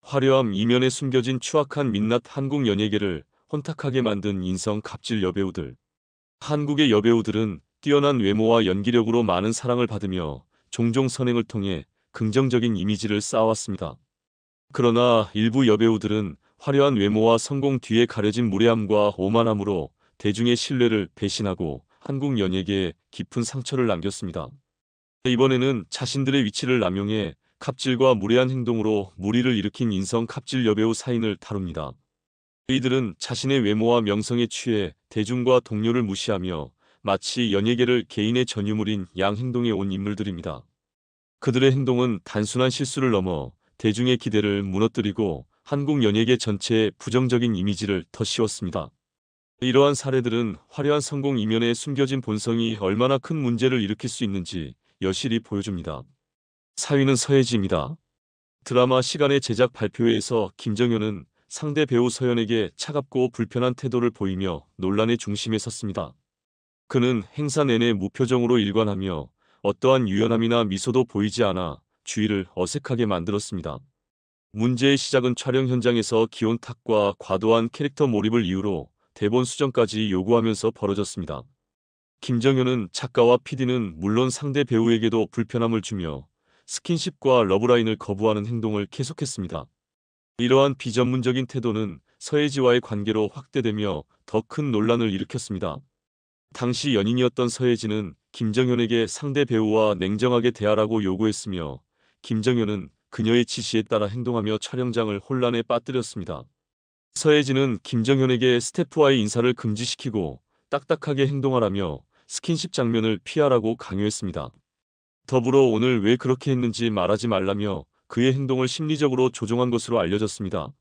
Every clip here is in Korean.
화려함 이면에 숨겨진 추악한 민낯 한국 연예계를 혼탁하게 만든 인성 갑질 여배우들. 한국의 여배우들은 뛰어난 외모와 연기력으로 많은 사랑을 받으며 종종 선행을 통해 긍정적인 이미지를 쌓아왔습니다. 그러나 일부 여배우들은 화려한 외모와 성공 뒤에 가려진 무례함과 오만함으로 대중의 신뢰를 배신하고 한국 연예계에 깊은 상처를 남겼습니다. 이번에는 자신들의 위치를 남용해 갑질과 무례한 행동으로 물의를 일으킨 인성 갑질 여배우 사인을 다룹니다. 이들은 자신의 외모와 명성에 취해 대중과 동료를 무시하며 마치 연예계를 개인의 전유물인 양 행동해 온 인물들입니다. 그들의 행동은 단순한 실수를 넘어 대중의 기대를 무너뜨리고 한국 연예계 전체에 부정적인 이미지를 더 씌웠습니다. 이러한 사례들은 화려한 성공 이면에 숨겨진 본성이 얼마나 큰 문제를 일으킬 수 있는지 여실히 보여줍니다. 사위는 서예지입니다. 드라마 시간의 제작 발표회에서 김정현은 상대 배우 서연에게 차갑고 불편한 태도를 보이며 논란의 중심에 섰습니다. 그는 행사 내내 무표정으로 일관하며 어떠한 유연함이나 미소도 보이지 않아 주위를 어색하게 만들었습니다. 문제의 시작은 촬영 현장에서 기온탁과 과도한 캐릭터 몰입을 이유로 대본 수정까지 요구하면서 벌어졌습니다. 김정현은 작가와 PD는 물론 상대 배우에게도 불편함을 주며 스킨십과 러브라인을 거부하는 행동을 계속했습니다. 이러한 비전문적인 태도는 서예지와의 관계로 확대되며 더 큰 논란을 일으켰습니다. 당시 연인이었던 서예지는 김정현에게 상대 배우와 냉정하게 대하라고 요구했으며 김정현은 그녀의 지시에 따라 행동하며 촬영장을 혼란에 빠뜨렸습니다. 서예지는 김정현에게 스태프와의 인사를 금지시키고 딱딱하게 행동하라며 스킨십 장면을 피하라고 강요했습니다. 더불어 오늘 왜 그렇게 했는지 말하지 말라며 그의 행동을 심리적으로 조종한 것으로 알려졌습니다.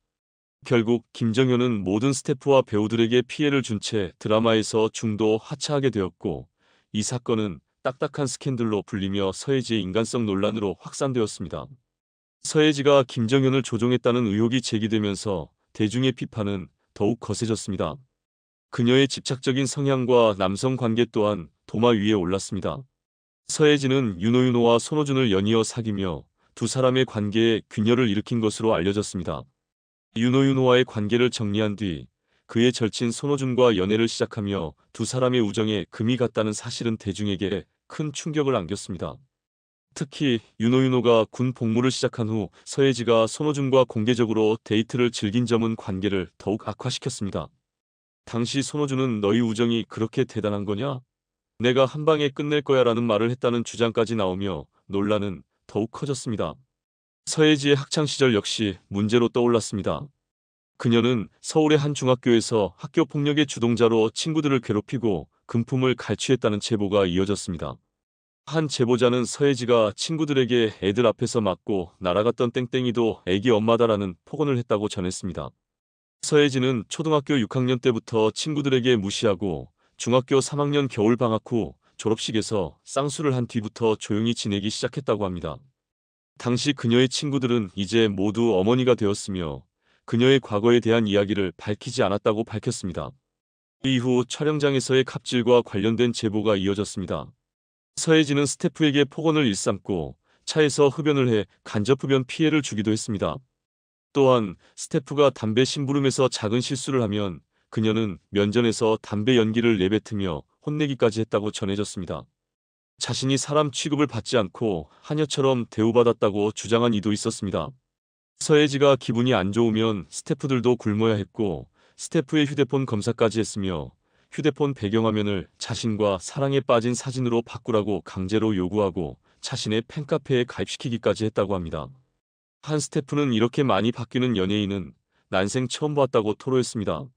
결국 김정현은 모든 스태프와 배우들에게 피해를 준 채 드라마에서 중도 하차하게 되었고 이 사건은 딱딱한 스캔들로 불리며 서예지의 인간성 논란으로 확산되었습니다. 서예지가 김정현을 조종했다는 의혹이 제기되면서 대중의 비판은 더욱 거세졌습니다. 그녀의 집착적인 성향과 남성 관계 또한 도마 위에 올랐습니다. 서예지는 윤호윤호와 손호준을 연이어 사귀며 두 사람의 관계에 균열을 일으킨 것으로 알려졌습니다. 윤호윤호와의 관계를 정리한 뒤 그의 절친 손호준과 연애를 시작하며 두 사람의 우정에 금이 갔다는 사실은 대중에게 큰 충격을 안겼습니다. 특히 윤호윤호가 군 복무를 시작한 후 서예지가 손호준과 공개적으로 데이트를 즐긴 점은 관계를 더욱 악화시켰습니다. 당시 손호준은 너희 우정이 그렇게 대단한 거냐? 내가 한 방에 끝낼 거야 라는 말을 했다는 주장까지 나오며 논란은 더욱 커졌습니다. 서예지의 학창시절 역시 문제로 떠올랐습니다. 그녀는 서울의 한 중학교에서 학교 폭력의 주동자로 친구들을 괴롭히고 금품을 갈취했다는 제보가 이어졌습니다. 한 제보자는 서예지가 친구들에게 애들 앞에서 맞고 날아갔던 땡땡이도 애기 엄마다라는 폭언을 했다고 전했습니다. 서예지는 초등학교 6학년 때부터 친구들에게 무시하고 중학교 3학년 겨울방학 후 졸업식에서 쌍수를 한 뒤부터 조용히 지내기 시작했다고 합니다. 당시 그녀의 친구들은 이제 모두 어머니가 되었으며 그녀의 과거에 대한 이야기를 밝히지 않았다고 밝혔습니다. 이후 촬영장에서의 갑질과 관련된 제보가 이어졌습니다. 서예지는 스태프에게 폭언을 일삼고 차에서 흡연을 해 간접 흡연 피해를 주기도 했습니다. 또한 스태프가 담배 심부름에서 작은 실수를 하면 그녀는 면전에서 담배 연기를 내뱉으며 혼내기까지 했다고 전해졌습니다. 자신이 사람 취급을 받지 않고 하녀처럼 대우받았다고 주장한 이도 있었습니다. 서예지가 기분이 안 좋으면 스태프들도 굶어야 했고 스태프의 휴대폰 검사까지 했으며 휴대폰 배경화면을 자신과 사랑에 빠진 사진으로 바꾸라고 강제로 요구하고 자신의 팬카페에 가입시키기까지 했다고 합니다. 한 스태프는 이렇게 많이 바뀌는 연예인은 난생 처음 봤다고 토로했습니다.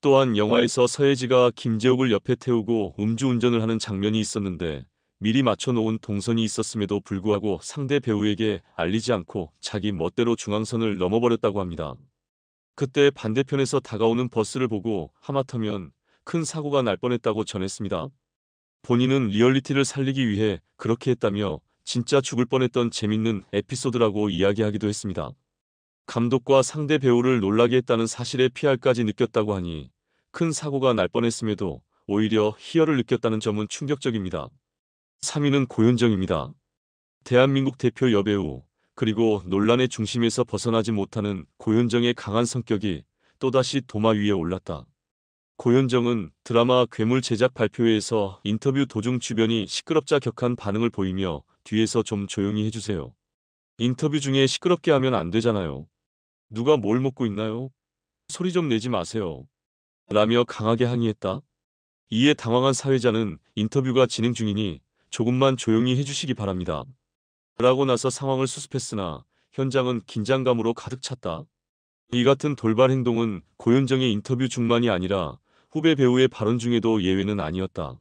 또한 영화에서 서예지가 김재욱을 옆에 태우고 음주운전을 하는 장면이 있었는데 미리 맞춰놓은 동선이 있었음에도 불구하고 상대 배우에게 알리지 않고 자기 멋대로 중앙선을 넘어버렸다고 합니다. 그때 반대편에서 다가오는 버스를 보고 하마터면 큰 사고가 날 뻔했다고 전했습니다. 본인은 리얼리티를 살리기 위해 그렇게 했다며 진짜 죽을 뻔했던 재밌는 에피소드라고 이야기하기도 했습니다. 감독과 상대 배우를 놀라게 했다는 사실에 피할까지 느꼈다고 하니 큰 사고가 날 뻔했음에도 오히려 희열을 느꼈다는 점은 충격적입니다. 3위는 고윤정입니다. 대한민국 대표 여배우, 그리고 논란의 중심에서 벗어나지 못하는 고현정의 강한 성격이 또다시 도마 위에 올랐다. 고현정은 드라마 괴물 제작 발표회에서 인터뷰 도중 주변이 시끄럽자 격한 반응을 보이며 뒤에서 좀 조용히 해주세요. 인터뷰 중에 시끄럽게 하면 안 되잖아요. 누가 뭘 먹고 있나요? 소리 좀 내지 마세요. 라며 강하게 항의했다. 이에 당황한 사회자는 인터뷰가 진행 중이니 조금만 조용히 해주시기 바랍니다. 라고 나서 상황을 수습했으나 현장은 긴장감으로 가득 찼다. 이 같은 돌발 행동은 고현정의 인터뷰 중만이 아니라 후배 배우의 발언 중에도 예외는 아니었다.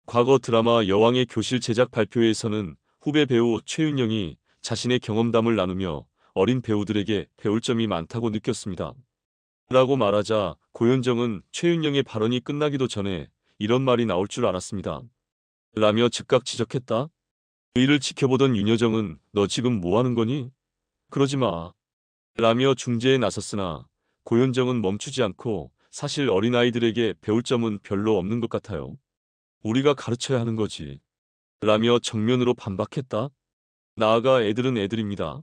과거 드라마 여왕의 교실 제작 발표회에서는 후배 배우 최윤영이 자신의 경험담을 나누며 어린 배우들에게 배울 점이 많다고 느꼈습니다. 라고 말하자 고현정은 최윤영의 발언이 끝나기도 전에 이런 말이 나올 줄 알았습니다. 라며 즉각 지적했다. 이를 지켜보던 윤여정은 너 지금 뭐 하는 거니? 그러지 마. 라며 중재에 나섰으나 고현정은 멈추지 않고 사실 어린아이들에게 배울 점은 별로 없는 것 같아요. 우리가 가르쳐야 하는 거지. 라며 정면으로 반박했다. 나아가 애들은 애들입니다.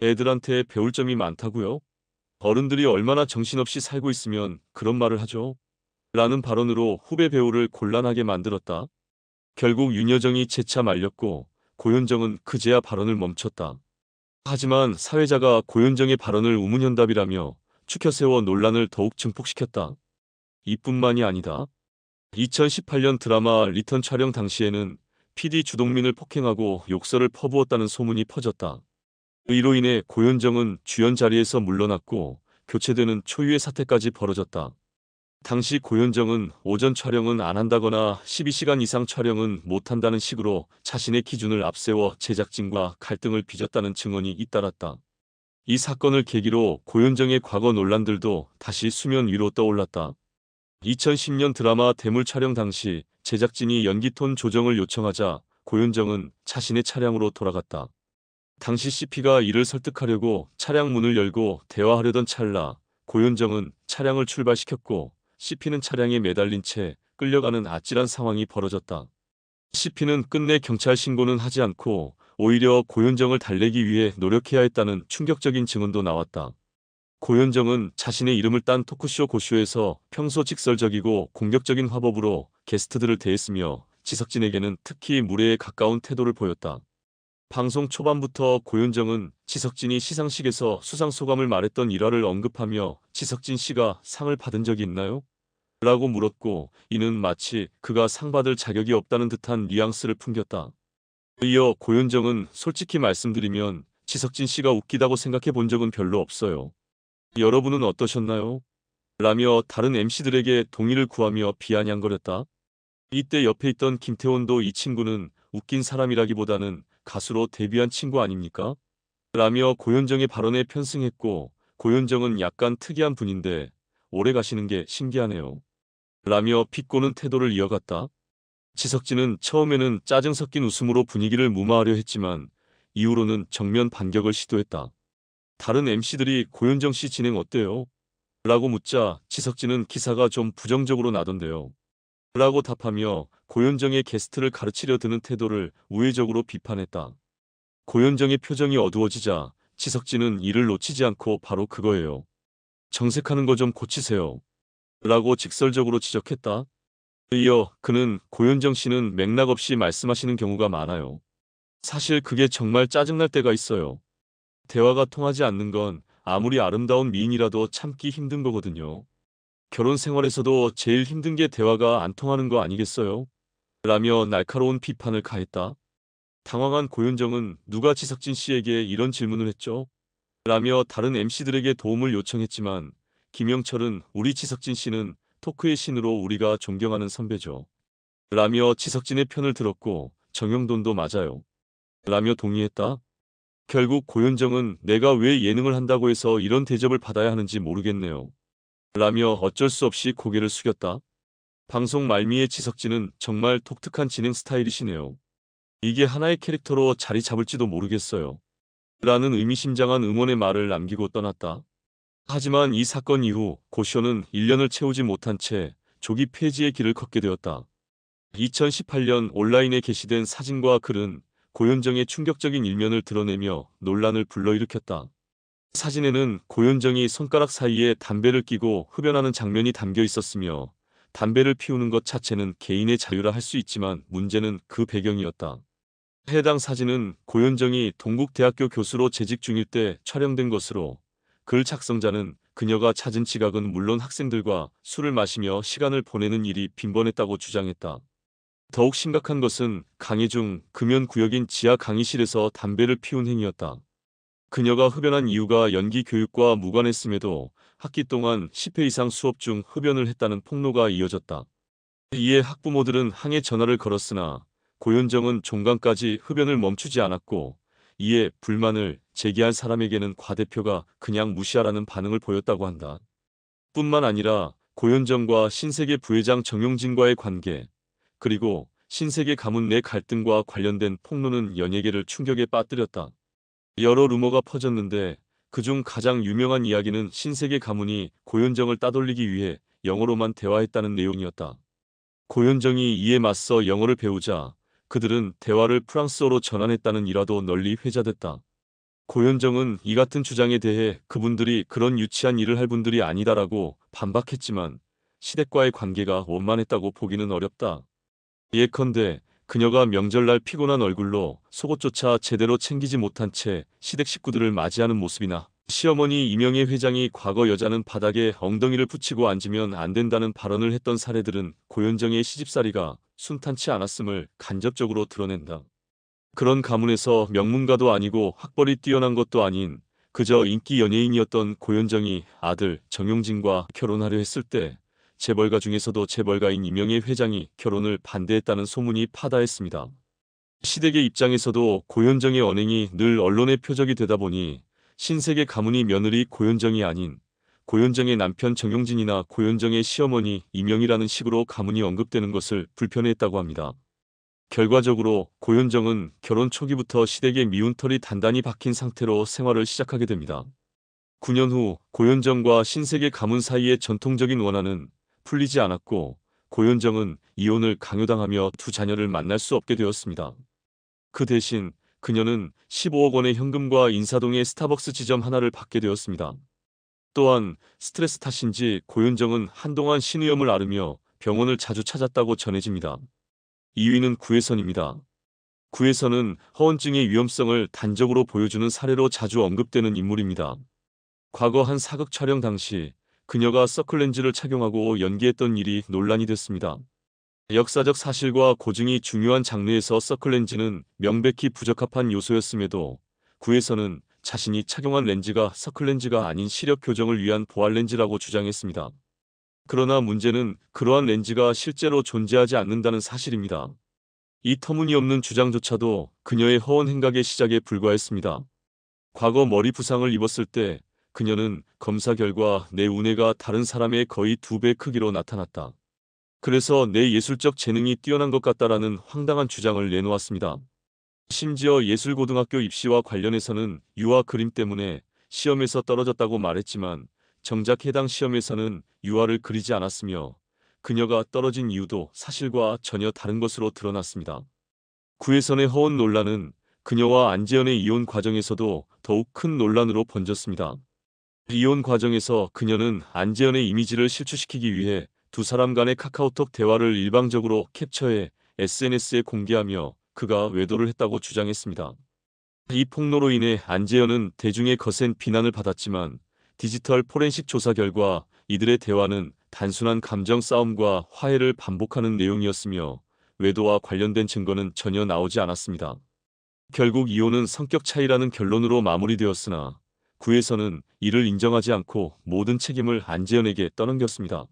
애들한테 배울 점이 많다고요? 어른들이 얼마나 정신없이 살고 있으면 그런 말을 하죠. 라는 발언으로 후배 배우를 곤란하게 만들었다. 결국 윤여정이 재차 말렸고 고현정은 그제야 발언을 멈췄다. 하지만 사회자가 고현정의 발언을 우문현답이라며 추켜세워 논란을 더욱 증폭시켰다. 이뿐만이 아니다. 2018년 드라마 리턴 촬영 당시에는 PD 주동민을 폭행하고 욕설을 퍼부었다는 소문이 퍼졌다. 이로 인해 고현정은 주연 자리에서 물러났고 교체되는 초유의 사태까지 벌어졌다. 당시 고현정은 오전 촬영은 안 한다거나 12시간 이상 촬영은 못한다는 식으로 자신의 기준을 앞세워 제작진과 갈등을 빚었다는 증언이 잇따랐다. 이 사건을 계기로 고현정의 과거 논란들도 다시 수면 위로 떠올랐다. 2010년 드라마 대물 촬영 당시 제작진이 연기톤 조정을 요청하자 고현정은 자신의 차량으로 돌아갔다. 당시 CP가 이를 설득하려고 차량 문을 열고 대화하려던 찰나 고현정은 차량을 출발시켰고 CP는 차량에 매달린 채 끌려가는 아찔한 상황이 벌어졌다. CP는 끝내 경찰 신고는 하지 않고 오히려 고현정을 달래기 위해 노력해야 했다는 충격적인 증언도 나왔다. 고현정은 자신의 이름을 딴 토크쇼 고쇼에서 평소 직설적이고 공격적인 화법으로 게스트들을 대했으며 지석진에게는 특히 무례에 가까운 태도를 보였다. 방송 초반부터 고현정은 지석진이 시상식에서 수상 소감을 말했던 일화를 언급하며 지석진 씨가 상을 받은 적이 있나요? 라고 물었고 이는 마치 그가 상 받을 자격이 없다는 듯한 뉘앙스를 풍겼다. 이어 고현정은 솔직히 말씀드리면 지석진 씨가 웃기다고 생각해 본 적은 별로 없어요. 여러분은 어떠셨나요? 라며 다른 MC들에게 동의를 구하며 비아냥거렸다. 이때 옆에 있던 김태원도 이 친구는 웃긴 사람이라기보다는 가수로 데뷔한 친구 아닙니까? 라며 고현정의 발언에 편승했고 고현정은 약간 특이한 분인데 오래 가시는 게 신기하네요. 라며 비꼬는 태도를 이어갔다. 지석진은 처음에는 짜증 섞인 웃음으로 분위기를 무마하려 했지만 이후로는 정면 반격을 시도했다. 다른 MC들이 고현정 씨 진행 어때요? 라고 묻자 지석진은 기사가 좀 부정적으로 나던데요. 라고 답하며 고현정의 게스트를 가르치려 드는 태도를 우회적으로 비판했다. 고현정의 표정이 어두워지자 지석진은 이를 놓치지 않고 바로 그거예요. 정색하는 거 좀 고치세요. 라고 직설적으로 지적했다. 이어 그는 고현정 씨는 맥락 없이 말씀하시는 경우가 많아요. 사실 그게 정말 짜증날 때가 있어요. 대화가 통하지 않는 건 아무리 아름다운 미인이라도 참기 힘든 거거든요. 결혼 생활에서도 제일 힘든 게 대화가 안 통하는 거 아니겠어요? 라며 날카로운 비판을 가했다. 당황한 고현정은 누가 지석진 씨에게 이런 질문을 했죠? 라며 다른 MC들에게 도움을 요청했지만 김영철은 우리 지석진 씨는 토크의 신으로 우리가 존경하는 선배죠. 라며 지석진의 편을 들었고 정형돈도 맞아요. 라며 동의했다. 결국 고현정은 내가 왜 예능을 한다고 해서 이런 대접을 받아야 하는지 모르겠네요. 라며 어쩔 수 없이 고개를 숙였다. 방송 말미에 지석진은 정말 독특한 진행 스타일이시네요. 이게 하나의 캐릭터로 자리 잡을지도 모르겠어요. 라는 의미심장한 응원의 말을 남기고 떠났다. 하지만 이 사건 이후 고쇼는 1년을 채우지 못한 채 조기 폐지의 길을 걷게 되었다. 2018년 온라인에 게시된 사진과 글은 고현정의 충격적인 일면을 드러내며 논란을 불러일으켰다. 사진에는 고현정이 손가락 사이에 담배를 끼고 흡연하는 장면이 담겨 있었으며 담배를 피우는 것 자체는 개인의 자유라 할 수 있지만 문제는 그 배경이었다. 해당 사진은 고현정이 동국대학교 교수로 재직 중일 때 촬영된 것으로 글 작성자는 그녀가 찾은 지각은 물론 학생들과 술을 마시며 시간을 보내는 일이 빈번했다고 주장했다. 더욱 심각한 것은 강의 중 금연구역인 지하 강의실에서 담배를 피운 행위였다. 그녀가 흡연한 이유가 연기 교육과 무관했음에도 학기 동안 10회 이상 수업 중 흡연을 했다는 폭로가 이어졌다. 이에 학부모들은 항해 전화를 걸었으나 고현정은 종강까지 흡연을 멈추지 않았고 이에 불만을 제기한 사람에게는 과대표가 그냥 무시하라는 반응을 보였다고 한다. 뿐만 아니라 고현정과 신세계 부회장 정용진과의 관계, 그리고 신세계 가문 내 갈등과 관련된 폭로는 연예계를 충격에 빠뜨렸다. 여러 루머가 퍼졌는데 그중 가장 유명한 이야기는 신세계 가문이 고현정을 따돌리기 위해 영어로만 대화했다는 내용이었다. 고현정이 이에 맞서 영어를 배우자 그들은 대화를 프랑스어로 전환했다는 일화도 널리 회자됐다. 고현정은 이 같은 주장에 대해 그분들이 그런 유치한 일을 할 분들이 아니다라고 반박했지만 시댁과의 관계가 원만했다고 보기는 어렵다. 예컨대 그녀가 명절날 피곤한 얼굴로 속옷조차 제대로 챙기지 못한 채 시댁 식구들을 맞이하는 모습이나 시어머니 이명애 회장이 과거 여자는 바닥에 엉덩이를 붙이고 앉으면 안 된다는 발언을 했던 사례들은 고현정의 시집살이가 순탄치 않았음을 간접적으로 드러낸다. 그런 가문에서 명문가도 아니고 학벌이 뛰어난 것도 아닌 그저 인기 연예인이었던 고현정이 아들 정용진과 결혼하려 했을 때 재벌가 중에서도 재벌가인 이명애 회장이 결혼을 반대했다는 소문이 파다했습니다. 시댁의 입장에서도 고현정의 언행이 늘 언론의 표적이 되다 보니 신세계 가문이 며느리 고현정이 아닌 고현정의 남편 정용진이나 고현정의 시어머니 이명이라는 식으로 가문이 언급되는 것을 불편해했다고 합니다. 결과적으로 고현정은 결혼 초기부터 시댁의 미운 털이 단단히 박힌 상태로 생활을 시작하게 됩니다. 9년 후 고현정과 신세계 가문 사이의 전통적인 원한은 풀리지 않았고 고현정은 이혼을 강요당하며 두 자녀를 만날 수 없게 되었습니다. 그 대신 그녀는 15억 원의 현금과 인사동의 스타벅스 지점 하나를 받게 되었습니다. 또한 스트레스 탓인지 고현정은 한동안 신의염을 앓으며 병원을 자주 찾았다고 전해집니다. 2위는 구혜선입니다. 구혜선은 허언증의 위험성을 단적으로 보여주는 사례로 자주 언급되는 인물입니다. 과거 한 사극 촬영 당시 그녀가 서클렌즈를 착용하고 연기했던 일이 논란이 됐습니다. 역사적 사실과 고증이 중요한 장르에서 서클렌즈는 명백히 부적합한 요소였음에도 구혜선은 자신이 착용한 렌즈가 서클렌즈가 아닌 시력 교정을 위한 보안렌즈라고 주장했습니다. 그러나 문제는 그러한 렌즈가 실제로 존재하지 않는다는 사실입니다. 이 터무니없는 주장조차도 그녀의 허언 행각의 시작에 불과했습니다. 과거 머리 부상을 입었을 때 그녀는 검사 결과 내 우뇌가 다른 사람의 거의 2배 크기로 나타났다. 그래서 내 예술적 재능이 뛰어난 것 같다라는 황당한 주장을 내놓았습니다. 심지어 예술고등학교 입시와 관련해서는 유화 그림 때문에 시험에서 떨어졌다고 말했지만 정작 해당 시험에서는 유화를 그리지 않았으며 그녀가 떨어진 이유도 사실과 전혀 다른 것으로 드러났습니다. 구혜선의 허언 논란은 그녀와 안재현의 이혼 과정에서도 더욱 큰 논란으로 번졌습니다. 이혼 과정에서 그녀는 안재현의 이미지를 실추시키기 위해 두 사람 간의 카카오톡 대화를 일방적으로 캡처해 SNS에 공개하며 그가 외도를 했다고 주장했습니다. 이 폭로로 인해 안재현은 대중의 거센 비난을 받았지만 디지털 포렌식 조사 결과 이들의 대화는 단순한 감정 싸움과 화해를 반복하는 내용이었으며 외도와 관련된 증거는 전혀 나오지 않았습니다. 결국 이혼은 성격 차이라는 결론으로 마무리되었으나 구혜선은 이를 인정하지 않고 모든 책임을 안재현에게 떠넘겼습니다.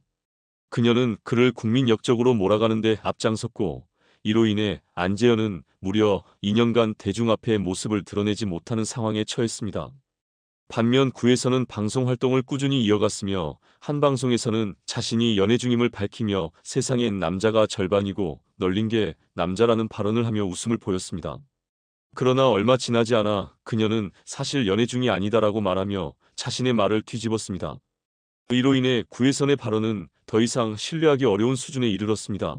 그녀는 그를 국민 역적으로 몰아가는 데 앞장섰고 이로 인해 안재현은 무려 2년간 대중 앞에 모습을 드러내지 못하는 상황에 처했습니다. 반면 구혜선은 방송 활동을 꾸준히 이어갔으며 한 방송에서는 자신이 연애 중임을 밝히며 세상엔 남자가 절반이고 널린 게 남자라는 발언을 하며 웃음을 보였습니다. 그러나 얼마 지나지 않아 그녀는 사실 연애 중이 아니다라고 말하며 자신의 말을 뒤집었습니다. 이로 인해 구혜선의 발언은 더 이상 신뢰하기 어려운 수준에 이르렀습니다.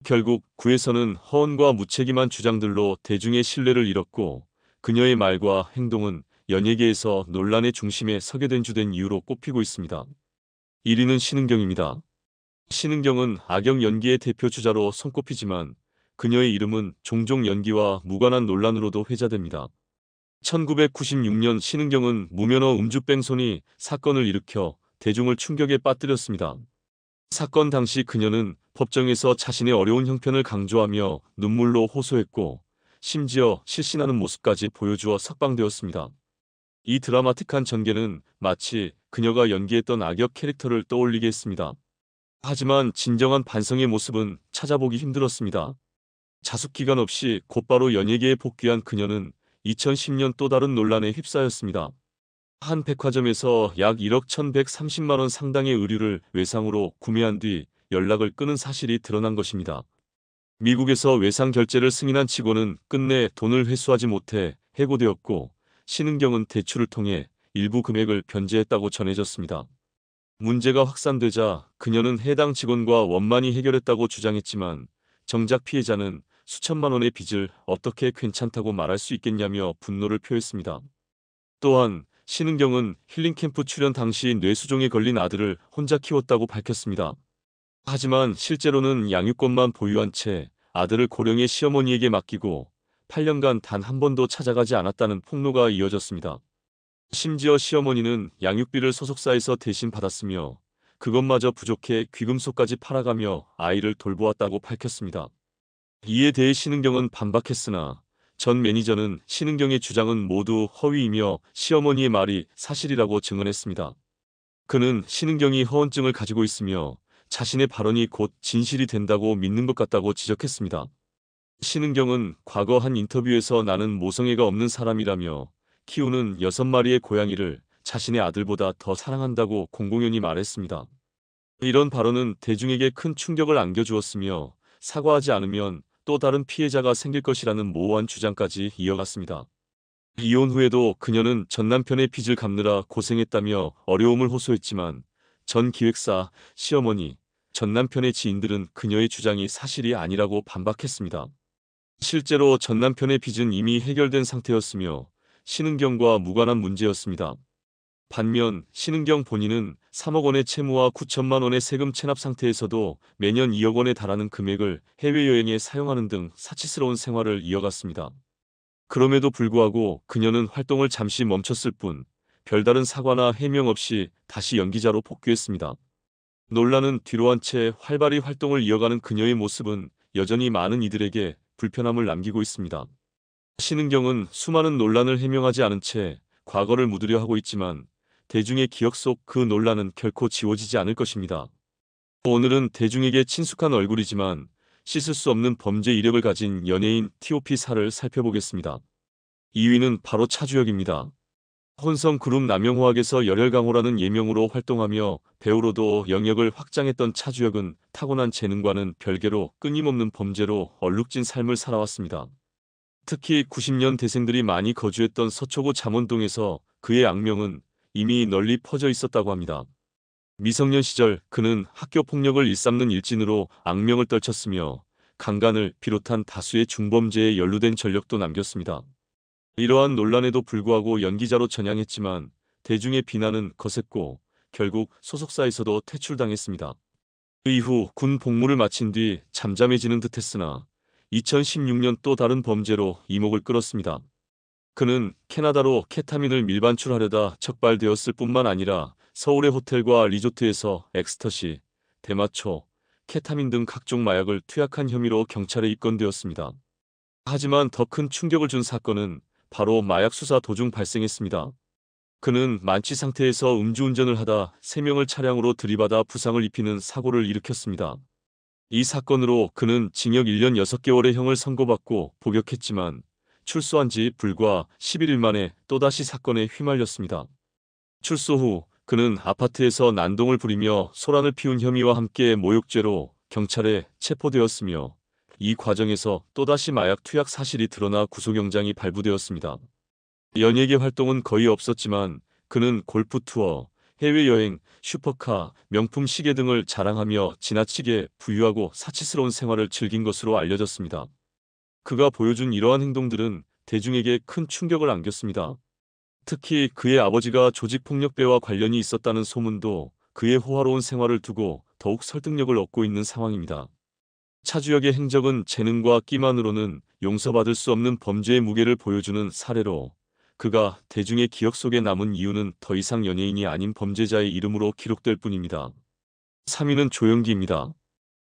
결국 구에서는 허언과 무책임한 주장들로 대중의 신뢰를 잃었고 그녀의 말과 행동은 연예계에서 논란의 중심에 서게 된 주된 이유로 꼽히고 있습니다. 1위는 신은경입니다. 신은경은 악역 연기의 대표 주자로 손꼽히지만 그녀의 이름은 종종 연기와 무관한 논란으로도 회자됩니다. 1996년 신은경은 무면허 음주뺑소니 사건을 일으켜 대중을 충격에 빠뜨렸습니다. 사건 당시 그녀는 법정에서 자신의 어려운 형편을 강조하며 눈물로 호소했고 심지어 실신하는 모습까지 보여주어 석방되었습니다. 이 드라마틱한 전개는 마치 그녀가 연기했던 악역 캐릭터를 떠올리게 했습니다. 하지만 진정한 반성의 모습은 찾아보기 힘들었습니다. 자숙기간 없이 곧바로 연예계에 복귀한 그녀는 2010년 또 다른 논란에 휩싸였습니다. 한 백화점에서 약 1억 1,130만 원 상당의 의류를 외상으로 구매한 뒤 연락을 끊은 사실이 드러난 것입니다. 미국에서 외상 결제를 승인한 직원은 끝내 돈을 회수하지 못해 해고되었고 신은경은 대출을 통해 일부 금액을 변제했다고 전해졌습니다. 문제가 확산되자 그녀는 해당 직원과 원만히 해결했다고 주장했지만 정작 피해자는 수천만 원의 빚을 어떻게 괜찮다고 말할 수 있겠냐며 분노를 표했습니다. 또한 신은경은 힐링캠프 출연 당시 뇌수종에 걸린 아들을 혼자 키웠다고 밝혔습니다. 하지만 실제로는 양육권만 보유한 채 아들을 고령의 시어머니에게 맡기고 8년간 단 한 번도 찾아가지 않았다는 폭로가 이어졌습니다. 심지어 시어머니는 양육비를 소속사에서 대신 받았으며 그것마저 부족해 귀금속까지 팔아가며 아이를 돌보았다고 밝혔습니다. 이에 대해 신은경은 반박했으나 전 매니저는 신은경의 주장은 모두 허위이며 시어머니의 말이 사실이라고 증언했습니다. 그는 신은경이 허언증을 가지고 있으며 자신의 발언이 곧 진실이 된다고 믿는 것 같다고 지적했습니다. 신은경은 과거 한 인터뷰에서 나는 모성애가 없는 사람이라며 키우는 6마리의 고양이를 자신의 아들보다 더 사랑한다고 공공연히 말했습니다. 이런 발언은 대중에게 큰 충격을 안겨주었으며 사과하지 않으면 또 다른 피해자가 생길 것이라는 모호한 주장까지 이어갔습니다. 이혼 후에도 그녀는 전 남편의 빚을 갚느라 고생했다며 어려움을 호소했지만 전 기획사, 시어머니, 전 남편의 지인들은 그녀의 주장이 사실이 아니라고 반박했습니다. 실제로 전 남편의 빚은 이미 해결된 상태였으며 신은경과 무관한 문제였습니다. 반면 신은경 본인은 3억 원의 채무와 9천만 원의 세금 체납 상태에서도 매년 2억 원에 달하는 금액을 해외여행에 사용하는 등 사치스러운 생활을 이어갔습니다. 그럼에도 불구하고 그녀는 활동을 잠시 멈췄을 뿐 별다른 사과나 해명 없이 다시 연기자로 복귀했습니다. 논란은 뒤로한 채 활발히 활동을 이어가는 그녀의 모습은 여전히 많은 이들에게 불편함을 남기고 있습니다. 신은경은 수많은 논란을 해명하지 않은 채 과거를 묻으려 하고 있지만 대중의 기억 속 그 논란은 결코 지워지지 않을 것입니다. 오늘은 대중에게 친숙한 얼굴이지만 씻을 수 없는 범죄 이력을 가진 연예인 TOP사를 살펴보겠습니다. 2위는 바로 차주혁입니다. 혼성 그룹 남영호학에서 열혈강호라는 예명으로 활동하며 배우로도 영역을 확장했던 차주혁은 타고난 재능과는 별개로 끊임없는 범죄로 얼룩진 삶을 살아왔습니다. 특히 90년대생들이 많이 거주했던 서초구 잠원동에서 그의 악명은 이미 널리 퍼져 있었다고 합니다. 미성년 시절 그는 학교 폭력을 일삼는 일진으로 악명을 떨쳤으며 강간을 비롯한 다수의 중범죄에 연루된 전력도 남겼습니다. 이러한 논란에도 불구하고 연기자로 전향했지만 대중의 비난은 거셌고 결국 소속사에서도 퇴출당했습니다. 이후 군 복무를 마친 뒤 잠잠해지는 듯했으나 2016년 또 다른 범죄로 이목을 끌었습니다. 그는 캐나다로 케타민을 밀반출하려다 적발되었을 뿐만 아니라 서울의 호텔과 리조트에서 엑스터시, 대마초, 케타민 등 각종 마약을 투약한 혐의로 경찰에 입건되었습니다. 하지만 더 큰 충격을 준 사건은 바로 마약 수사 도중 발생했습니다. 그는 만취 상태에서 음주운전을 하다 3명을 차량으로 들이받아 부상을 입히는 사고를 일으켰습니다. 이 사건으로 그는 징역 1년 6개월의 형을 선고받고 복역했지만 출소한 지 불과 11일 만에 또다시 사건에 휘말렸습니다. 출소 후 그는 아파트에서 난동을 부리며 소란을 피운 혐의와 함께 모욕죄로 경찰에 체포되었으며 이 과정에서 또다시 마약 투약 사실이 드러나 구속영장이 발부되었습니다. 연예계 활동은 거의 없었지만 그는 골프 투어, 해외여행, 슈퍼카, 명품 시계 등을 자랑하며 지나치게 부유하고 사치스러운 생활을 즐긴 것으로 알려졌습니다. 그가 보여준 이러한 행동들은 대중에게 큰 충격을 안겼습니다. 특히 그의 아버지가 조직폭력배와 관련이 있었다는 소문도 그의 호화로운 생활을 두고 더욱 설득력을 얻고 있는 상황입니다. 차주역의 행적은 재능과 끼만으로는 용서받을 수 없는 범죄의 무게를 보여주는 사례로, 그가 대중의 기억 속에 남은 이유는 더 이상 연예인이 아닌 범죄자의 이름으로 기록될 뿐입니다. 3위는 조영기입니다.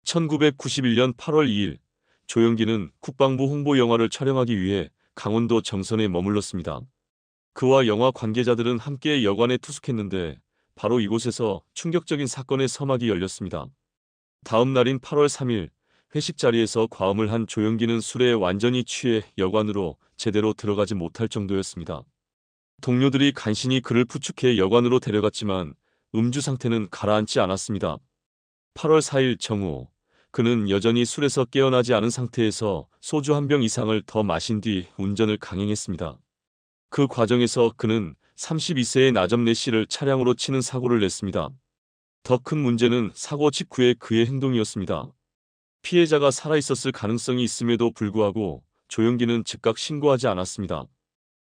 1991년 8월 2일, 조영기는 국방부 홍보 영화를 촬영하기 위해 강원도 정선에 머물렀습니다. 그와 영화 관계자들은 함께 여관에 투숙했는데 바로 이곳에서 충격적인 사건의 서막이 열렸습니다. 다음 날인 8월 3일, 회식 자리에서 과음을 한 조영기는 술에 완전히 취해 여관으로 제대로 들어가지 못할 정도였습니다. 동료들이 간신히 그를 부축해 여관으로 데려갔지만 음주 상태는 가라앉지 않았습니다. 8월 4일 정오, 그는 여전히 술에서 깨어나지 않은 상태에서 소주 한 병 이상을 더 마신 뒤 운전을 강행했습니다. 그 과정에서 그는 32세의 나점래 씨를 차량으로 치는 사고를 냈습니다. 더 큰 문제는 사고 직후의 그의 행동이었습니다. 피해자가 살아있었을 가능성이 있음에도 불구하고 조영기는 즉각 신고하지 않았습니다.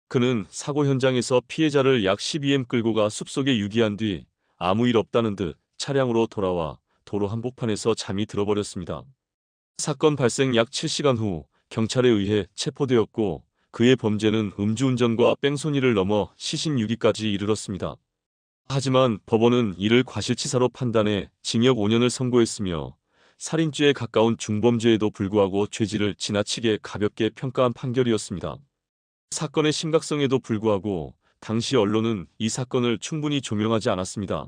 그는 사고 현장에서 피해자를 약 12m 끌고 가 숲속에 유기한 뒤 아무 일 없다는 듯 차량으로 돌아와 도로 한복판에서 잠이 들어버렸습니다. 사건 발생 약 7시간 후 경찰에 의해 체포되었고, 그의 범죄는 음주운전과 뺑소니를 넘어 시신유기까지 이르렀습니다. 하지만 법원은 이를 과실치사로 판단해 징역 5년을 선고했으며, 살인죄에 가까운 중범죄에도 불구하고 죄질을 지나치게 가볍게 평가한 판결이었습니다. 사건의 심각성에도 불구하고 당시 언론은 이 사건을 충분히 조명하지 않았습니다.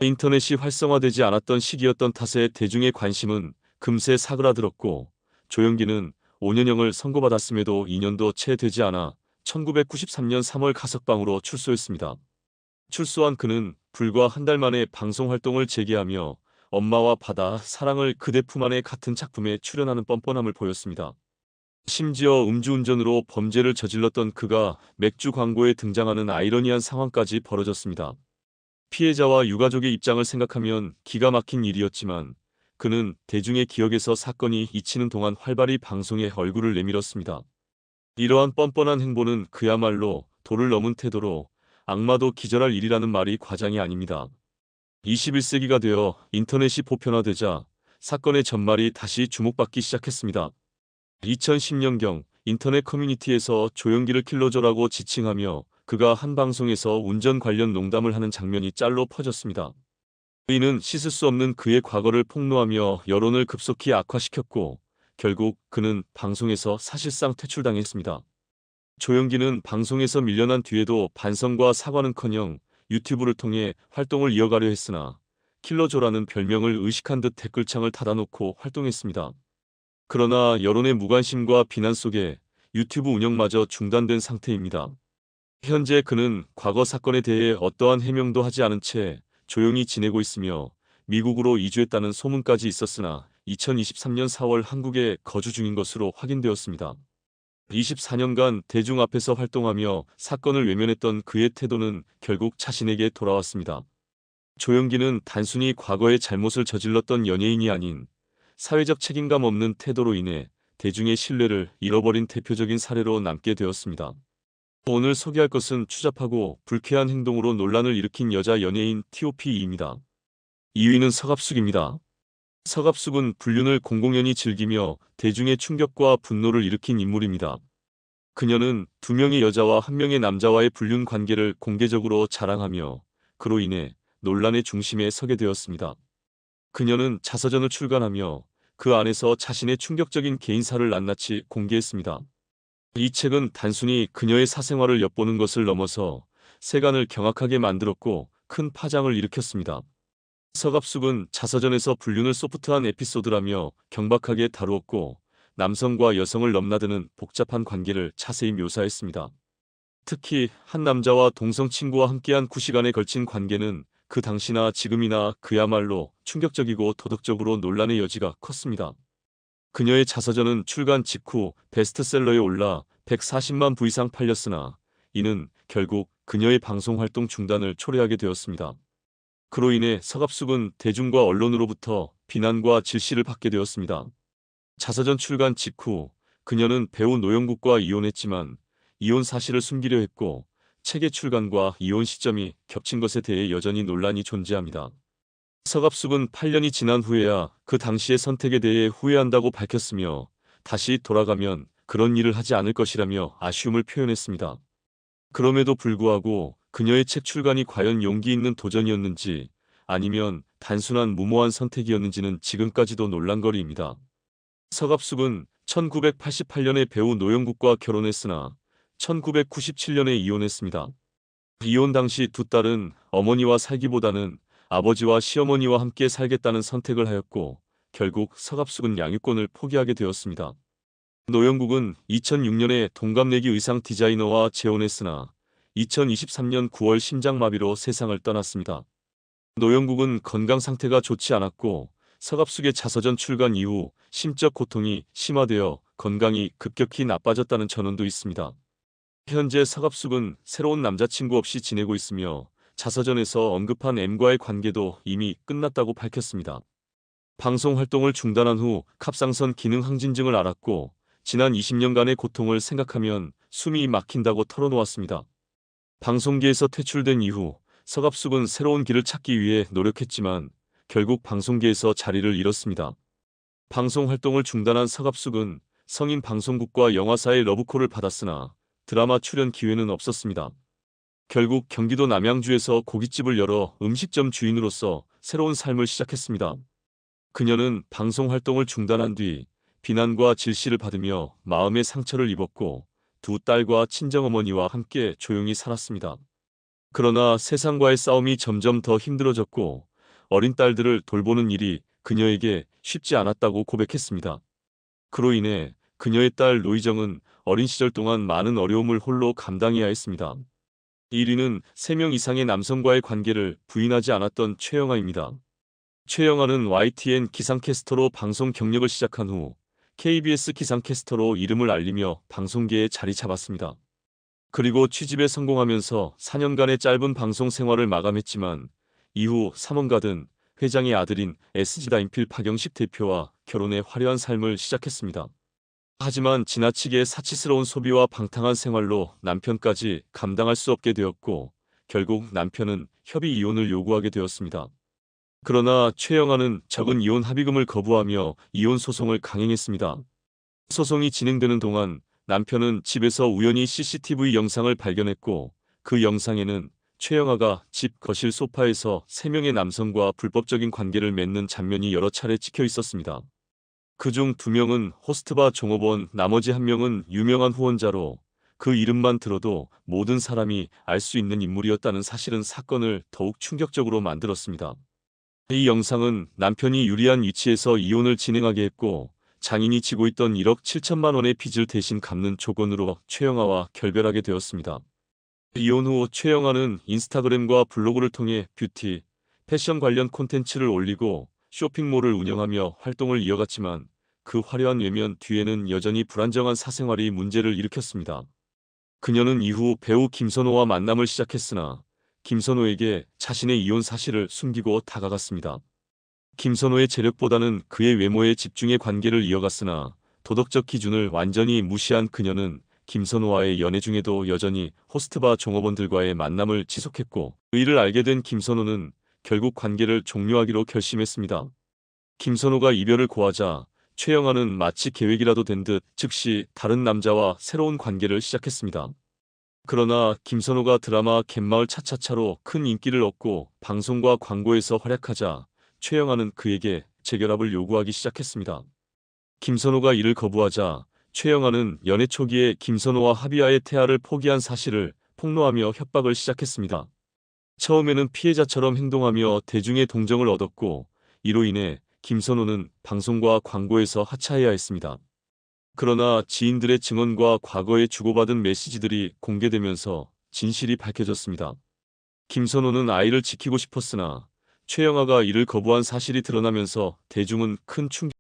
인터넷이 활성화되지 않았던 시기였던 탓에 대중의 관심은 금세 사그라들었고, 조영기는 5년형을 선고받았음에도 2년도 채 되지 않아 1993년 3월 가석방으로 출소했습니다. 출소한 그는 불과 한 달 만에 방송 활동을 재개하며 엄마와 바다, 사랑을 그대 품 안에 같은 작품에 출연하는 뻔뻔함을 보였습니다. 심지어 음주운전으로 범죄를 저질렀던 그가 맥주 광고에 등장하는 아이러니한 상황까지 벌어졌습니다. 피해자와 유가족의 입장을 생각하면 기가 막힌 일이었지만, 그는 대중의 기억에서 사건이 잊히는 동안 활발히 방송에 얼굴을 내밀었습니다. 이러한 뻔뻔한 행보는 그야말로 도를 넘은 태도로 악마도 기절할 일이라는 말이 과장이 아닙니다. 21세기가 되어 인터넷이 보편화되자 사건의 전말이 다시 주목받기 시작했습니다. 2010년경 인터넷 커뮤니티에서 조영기를 킬러조라고 지칭하며 그가 한 방송에서 운전 관련 농담을 하는 장면이 짤로 퍼졌습니다. 이는 씻을 수 없는 그의 과거를 폭로하며 여론을 급속히 악화시켰고, 결국 그는 방송에서 사실상 퇴출당했습니다. 조영기는 방송에서 밀려난 뒤에도 반성과 사과는커녕 유튜브를 통해 활동을 이어가려 했으나 킬러조라는 별명을 의식한 듯 댓글창을 닫아놓고 활동했습니다. 그러나 여론의 무관심과 비난 속에 유튜브 운영마저 중단된 상태입니다. 현재 그는 과거 사건에 대해 어떠한 해명도 하지 않은 채 조용히 지내고 있으며 미국으로 이주했다는 소문까지 있었으나 2023년 4월 한국에 거주 중인 것으로 확인되었습니다. 24년간 대중 앞에서 활동하며 사건을 외면했던 그의 태도는 결국 자신에게 돌아왔습니다. 조영기는 단순히 과거의 잘못을 저질렀던 연예인이 아닌 사회적 책임감 없는 태도로 인해 대중의 신뢰를 잃어버린 대표적인 사례로 남게 되었습니다. 오늘 소개할 것은 추잡하고 불쾌한 행동으로 논란을 일으킨 여자 연예인 T.O.P.입니다. 2위는 서갑숙입니다. 서갑숙은 불륜을 공공연히 즐기며 대중의 충격과 분노를 일으킨 인물입니다. 그녀는 2명의 여자와 1명의 남자와의 불륜 관계를 공개적으로 자랑하며 그로 인해 논란의 중심에 서게 되었습니다. 그녀는 자서전을 출간하며 그 안에서 자신의 충격적인 개인사를 낱낱이 공개했습니다. 이 책은 단순히 그녀의 사생활을 엿보는 것을 넘어서 세간을 경악하게 만들었고 큰 파장을 일으켰습니다. 서갑숙은 자서전에서 불륜을 소프트한 에피소드라며 경박하게 다루었고, 남성과 여성을 넘나드는 복잡한 관계를 자세히 묘사했습니다. 특히 한 남자와 동성 친구와 함께한 9시간에 걸친 관계는 그 당시나 지금이나 그야말로 충격적이고 도덕적으로 논란의 여지가 컸습니다. 그녀의 자서전은 출간 직후 베스트셀러에 올라 140만 부 이상 팔렸으나 이는 결국 그녀의 방송 활동 중단을 초래하게 되었습니다. 그로 인해 서갑숙은 대중과 언론으로부터 비난과 질시를 받게 되었습니다. 자서전 출간 직후 그녀는 배우 노영국과 이혼했지만 이혼 사실을 숨기려 했고 책의 출간과 이혼 시점이 겹친 것에 대해 여전히 논란이 존재합니다. 서갑숙은 8년이 지난 후에야 그 당시의 선택에 대해 후회한다고 밝혔으며 다시 돌아가면 그런 일을 하지 않을 것이라며 아쉬움을 표현했습니다. 그럼에도 불구하고 그녀의 책 출간이 과연 용기 있는 도전이었는지 아니면 단순한 무모한 선택이었는지는 지금까지도 논란거리입니다. 서갑숙은 1988년에 배우 노영국과 결혼했으나 1997년에 이혼했습니다. 이혼 당시 두 딸은 어머니와 살기보다는 아버지와 시어머니와 함께 살겠다는 선택을 하였고 결국 서갑숙은 양육권을 포기하게 되었습니다. 노영국은 2006년에 동갑내기 의상 디자이너와 재혼했으나 2023년 9월 심장마비로 세상을 떠났습니다. 노영국은 건강 상태가 좋지 않았고 서갑숙의 자서전 출간 이후 심적 고통이 심화되어 건강이 급격히 나빠졌다는 전언도 있습니다. 현재 서갑숙은 새로운 남자친구 없이 지내고 있으며 자서전에서 언급한 M과의 관계도 이미 끝났다고 밝혔습니다. 방송 활동을 중단한 후 갑상선 기능 항진증을 앓았고 지난 20년간의 고통을 생각하면 숨이 막힌다고 털어놓았습니다. 방송계에서 퇴출된 이후 서갑숙은 새로운 길을 찾기 위해 노력했지만 결국 방송계에서 자리를 잃었습니다. 방송 활동을 중단한 서갑숙은 성인 방송국과 영화사의 러브콜을 받았으나 드라마 출연 기회는 없었습니다. 결국 경기도 남양주에서 고깃집을 열어 음식점 주인으로서 새로운 삶을 시작했습니다. 그녀는 방송 활동을 중단한 뒤 비난과 질시를 받으며 마음의 상처를 입었고 두 딸과 친정어머니와 함께 조용히 살았습니다. 그러나 세상과의 싸움이 점점 더 힘들어졌고 어린 딸들을 돌보는 일이 그녀에게 쉽지 않았다고 고백했습니다. 그로 인해 그녀의 딸 노희정은 어린 시절 동안 많은 어려움을 홀로 감당해야 했습니다. 1위는 3명 이상의 남성과의 관계를 부인하지 않았던 최영아입니다. 최영아는 YTN 기상캐스터로 방송 경력을 시작한 후 KBS 기상캐스터로 이름을 알리며 방송계에 자리 잡았습니다. 그리고 취집에 성공하면서 4년간의 짧은 방송 생활을 마감했지만 이후 삼원가든 회장의 아들인 SG다인필 박영식 대표와 결혼해 화려한 삶을 시작했습니다. 하지만 지나치게 사치스러운 소비와 방탕한 생활로 남편까지 감당할 수 없게 되었고 결국 남편은 협의 이혼을 요구하게 되었습니다. 그러나 최영아는 적은 이혼 합의금을 거부하며 이혼 소송을 강행했습니다. 소송이 진행되는 동안 남편은 집에서 우연히 CCTV 영상을 발견했고 그 영상에는 최영아가 집 거실 소파에서 3명의 남성과 불법적인 관계를 맺는 장면이 여러 차례 찍혀 있었습니다. 그중 2명은 호스트바 종업원, 나머지 1명은 유명한 후원자로 그 이름만 들어도 모든 사람이 알 수 있는 인물이었다는 사실은 사건을 더욱 충격적으로 만들었습니다. 이 영상은 남편이 유리한 위치에서 이혼을 진행하게 했고 장인이 지고 있던 1억 7천만 원의 빚을 대신 갚는 조건으로 최영아와 결별하게 되었습니다. 이혼 후 최영아는 인스타그램과 블로그를 통해 뷰티, 패션 관련 콘텐츠를 올리고 쇼핑몰을 운영하며 활동을 이어갔지만 그 화려한 외면 뒤에는 여전히 불안정한 사생활이 문제를 일으켰습니다. 그녀는 이후 배우 김선호와 만남을 시작했으나 김선호에게 자신의 이혼 사실을 숨기고 다가갔습니다. 김선호의 재력보다는 그의 외모에 집중해 관계를 이어갔으나 도덕적 기준을 완전히 무시한 그녀는 김선호와의 연애 중에도 여전히 호스트바 종업원들과의 만남을 지속했고 그 일을 알게 된 김선호는 결국 관계를 종료하기로 결심했습니다. 김선호가 이별을 고하자 최영아는 마치 계획이라도 된 듯 즉시 다른 남자와 새로운 관계를 시작했습니다. 그러나 김선호가 드라마 갯마을 차차차로 큰 인기를 얻고 방송과 광고에서 활약하자 최영아는 그에게 재결합을 요구하기 시작했습니다. 김선호가 이를 거부하자 최영아는 연애 초기에 김선호와 합의하에 태아를 포기한 사실을 폭로하며 협박을 시작했습니다. 처음에는 피해자처럼 행동하며 대중의 동정을 얻었고 이로 인해 김선호는 방송과 광고에서 하차해야 했습니다. 그러나 지인들의 증언과 과거에 주고받은 메시지들이 공개되면서 진실이 밝혀졌습니다. 김선호는 아이를 지키고 싶었으나 최영아가 이를 거부한 사실이 드러나면서 대중은 큰 충격